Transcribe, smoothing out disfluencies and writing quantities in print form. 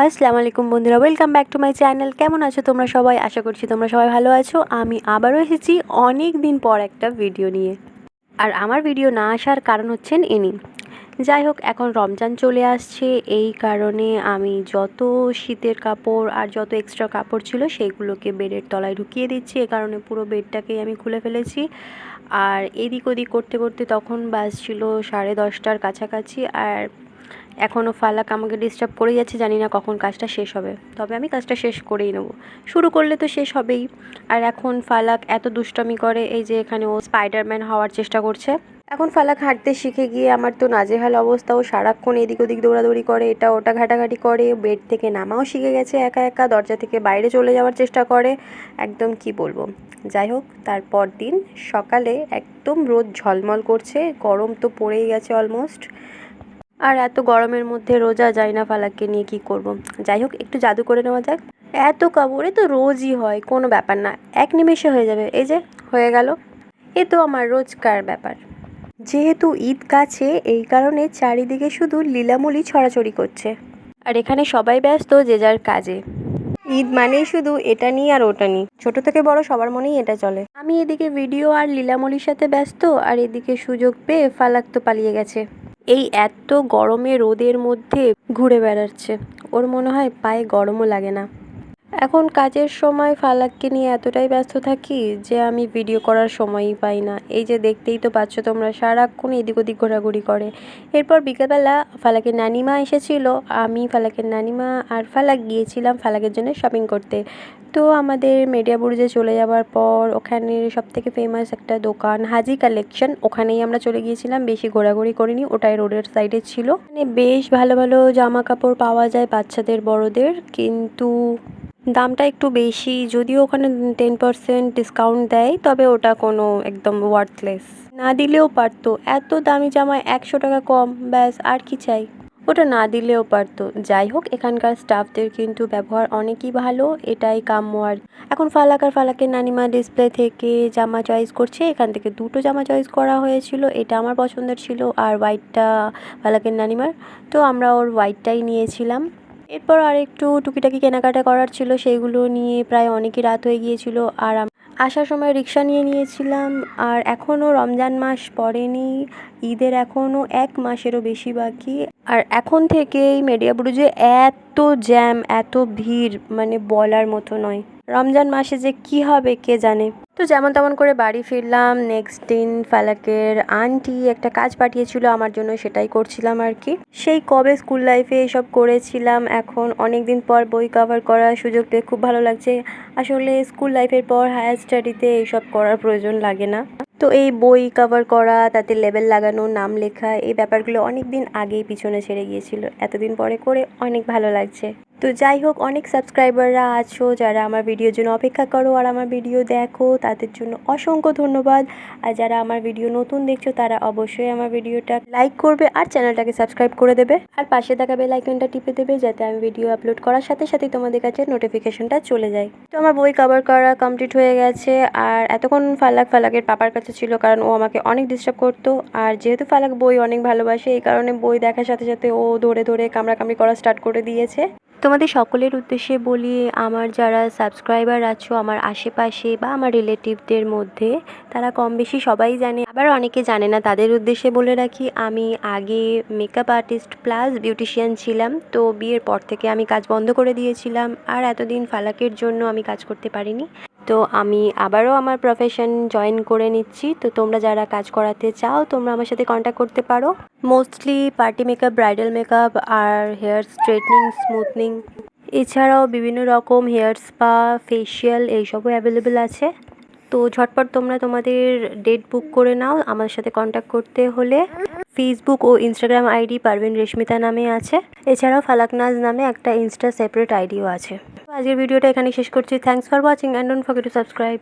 আসসালামু আলাইকুম বন্ধুরা, welcome back to my channel. কেমন আছো তোমরা সবাই? আশা করছি তোমরা সবাই ভালো আছো। আমি আবারও এসেছি অনেক দিন পর একটা ভিডিও নিয়ে। আর আমার ভিডিও না আসার কারণ হচ্ছেন ইনি। যাই হোক, এখন রমজান চলে আসছে, এই কারণে আমি যত শীতের কাপড় আর যত এক্সট্রা কাপড় ছিল সেইগুলোকে বেডের তলায় ঢুকিয়ে দিচ্ছি। এ কারণে পুরো বেডটাকেই আমি খুলে ফেলেছি। আর এদিক ওদিক করতে করতে তখন বাজছিল 10:30টার কাছাকাছি। আর এখনও ফালাক আমাকে ডিস্টার্ব করে যাচ্ছে, জানি না কখন কাজটা শেষ হবে। তবে আমি কাজটা শেষ করেই নেব, শুরু করলে তো শেষ হবেই। আর এখন ফালাক এত দুষ্টামি করে, এই যে এখানে ও স্পাইডারম্যান হওয়ার চেষ্টা করছে। এখন ফালাক হাঁটতে শিখে গিয়ে আমার তো নাজেহাল অবস্থা। ও সারাক্ষণ এদিক ওদিক দৌড়াদৌড়ি করে, এটা ওটা ঘাটাঘাটি করে, বেড থেকে নামাও শিখে গেছে একা একা, দরজা থেকে বাইরে চলে যাওয়ার চেষ্টা করে। একদম কি বলবো। যাই হোক, তারপর দিন সকালে একদম রোদ ঝলমল করছে, গরম তো পড়েই গেছে অলমোস্ট। আর এত গরমের মধ্যে রোজা যায় না, ফালাককে নিয়ে কি করব। যাই হোক, একটু জাদু করে নেওয়া যাক। এত কাপড়ে তো রোজই হয়, কোনো ব্যাপার না, এক নিমেষে হয়ে যাবে। এই যে হয়ে গেল। এ তো আমার রোজকার ব্যাপার। যেহেতু ঈদ কাছে, এই কারণে চারিদিকে শুধু লীলামূলি ছড়াছড়ি করছে। আর এখানে সবাই ব্যস্ত যে যার কাজে। ঈদ মানেই শুধু এটা নিয়ে আর ওটা নিয়ে, ছোট থেকে বড় সবার মনেই এটা চলে। আমি এদিকে ভিডিও আর লীলামূলির সাথে ব্যস্ত, আর এদিকে সুযোগ পেয়ে ফালাক তো পালিয়ে গেছে। এই এত গরমে রোদের মধ্যে ঘুরে বেড়াচ্ছে, ওর মনে হয় পায়ে গরমও লাগে না। এখন কাজের সময় ফালাককে নিয়ে এতটাই ব্যস্ত থাকি যে আমি ভিডিও করার সময়ই পাই না। এই যে দেখতেই তো পাচ্ছ তোমরা, সারাক্ষণ এদিক ওদিক ঘোরাঘুরি করে। এরপর বিকেলবেলা ফালাকের নানিমা এসেছিল, আমি ফালাকের নানিমা আর ফালাক গিয়েছিলাম ফালাকের জন্য শপিং করতে। তো আমাদের মেডিয়া বুরুজে চলে যাওয়ার পর ওখানে সবথেকে ফেমাস একটা দোকান হাজি কালেকশন, ওখানেই আমরা চলে গিয়েছিলাম। বেশি ঘোরাঘুরি করিনি, ওটাই রোডের সাইডে ছিল। মানে বেশ ভালো ভালো জামা কাপড় পাওয়া যায় বাচ্চাদের বড়দের, কিন্তু দামটা একটু বেশি। যদিও ওখানে 10% ডিসকাউন্ট দেয়, তবে ওটা কোনো একদম ওয়ার্থলেস। না দিলেও পারতো, এত দামি জামায় 100 টাকা কম, ব্যাস আর কি চাই। ওটা না দিলেও পারতো। যাই হোক, এখানকার স্টাফদের কিন্তু ব্যবহার অনেকই ভালো, এটাই কাম্য। আর এখন ফালাক আর ফালাকের নানিমা ডিসপ্লে থেকে জামা চয়েস করছে। এখান থেকে দুটো জামা চয়েস করা হয়েছিল, এটা আমার পছন্দের ছিল আর হোয়াইটটা ফালাকের নানিমার। তো আমরা ওর হোয়াইটটাই নিয়েছিলাম। এরপর আর একটু টুকিটাকি কেনাকাটা করার ছিল, সেইগুলো নিয়ে প্রায় অনেকই রাত হয়ে গিয়েছিল। আর আসার সময় রিক্সা নিয়ে নিয়েছিলাম। আর এখনও রমজান মাস পড়েনি, ঈদের এখনও 1 মাসেরও বেশি বাকি। আর এখন থেকেই মেডিয়া বুরুজে এত জ্যাম, এত ভিড়, মানে বলার মতো নয়। রমজান মাসে যে কি হবে কে জানে। তো যেমন তেমন করে বাড়ি ফিরলাম। নেক্সট দিন ফালাকের আন্টি একটা কাজ পাঠিয়েছিল আমার জন্য, সেটাই করছিলাম আর কি। সেই কবে স্কুল লাইফে এসব করেছিলাম, এখন অনেক দিন পর বই কভার করার সুযোগ পেয়ে খুব ভালো লাগছে। আসলে স্কুল লাইফের পর হায়ার স্টাডিতে এইসব করার প্রয়োজন লাগে না। তো এই বই কভার করা, তাতে লেবেল লাগানো, নাম লেখা, এই ব্যাপারগুলো অনেক দিন আগেই পিছনে ছেড়ে গিয়েছিল, এতদিন পরে করে অনেক ভালো লাগছে। তো যাই হোক, অনেক সাবস্ক্রাইবাররা আছো যারা আমার ভিডিওর জন্য অপেক্ষা করো আর আমার ভিডিও দেখো, তাদের জন্য অসংখ্য ধন্যবাদ। আর যারা আমার ভিডিও নতুন দেখছো তারা অবশ্যই আমার ভিডিওটা লাইক করবে আর চ্যানেলটাকে সাবস্ক্রাইব করে দেবে। আর পাশে থাকা বেল আইকনটা টিপে দেবে, যাতে আমি ভিডিও আপলোড করার সাথে সাথে তোমাদের কাছে নোটিফিকেশনটা চলে যায়। তো আমার বই কভার করা কমপ্লিট হয়ে গেছে। আর এতক্ষণ ফালাকের পাপার কাছে ছিল, কারণ ও আমাকে অনেক ডিস্টার্ব করতো। আর যেহেতু ফালাক বই অনেক ভালোবাসে, এই কারণে বই দেখার সাথে সাথে ও ধরে ধরে কামড়াকামড়ি করা স্টার্ট করে দিয়েছে। তোমাদের সকলের উদ্দেশ্যে বলি, আমার যারা সাবস্ক্রাইবার আছো আমার আশেপাশে বা আমার রিলেটিভদের মধ্যে, তারা কম বেশি সবাই জানে, আবার অনেকে জানে না, তাদের উদ্দেশ্যে বলে রাখি আমি আগে মেকআপ আর্টিস্ট প্লাস বিউটিশিয়ান ছিলাম। তো বিয়ের পর থেকে আমি কাজ বন্ধ করে দিয়েছিলাম, আর এতদিন ফালাকের জন্য আমি কাজ করতে পারিনি। তো আমি আবারও আমার প্রফেশন জয়েন করে নিচ্ছি। তো তোমরা যারা কাজ করাতে চাও তোমরা আমার সাথে কন্ট্যাক্ট করতে পারো। Mostly party makeup, bridal makeup আর হেয়ার স্ট্রেটনিং, স্মুথনিং, এছাড়াও বিভিন্ন রকম হেয়ার স্পা, ফেসিয়াল, এইসবও অ্যাভেলেবেল আছে। তো ঝটপট তোমরা তোমাদের ডেট বুক করে নাও। আমার সাথে কন্ট্যাক্ট করতে হলে ফেসবুক ও ইনস্টাগ্রাম আইডি পারভিন রেশমিতা নামে আছে। এছাড়াও ফালাকনাজ নামে একটা ইনস্টা সেপারেট আইডিও আছে। তো আজকের ভিডিওটা এখানে শেষ করছি। Thanks for watching and don't forget to subscribe.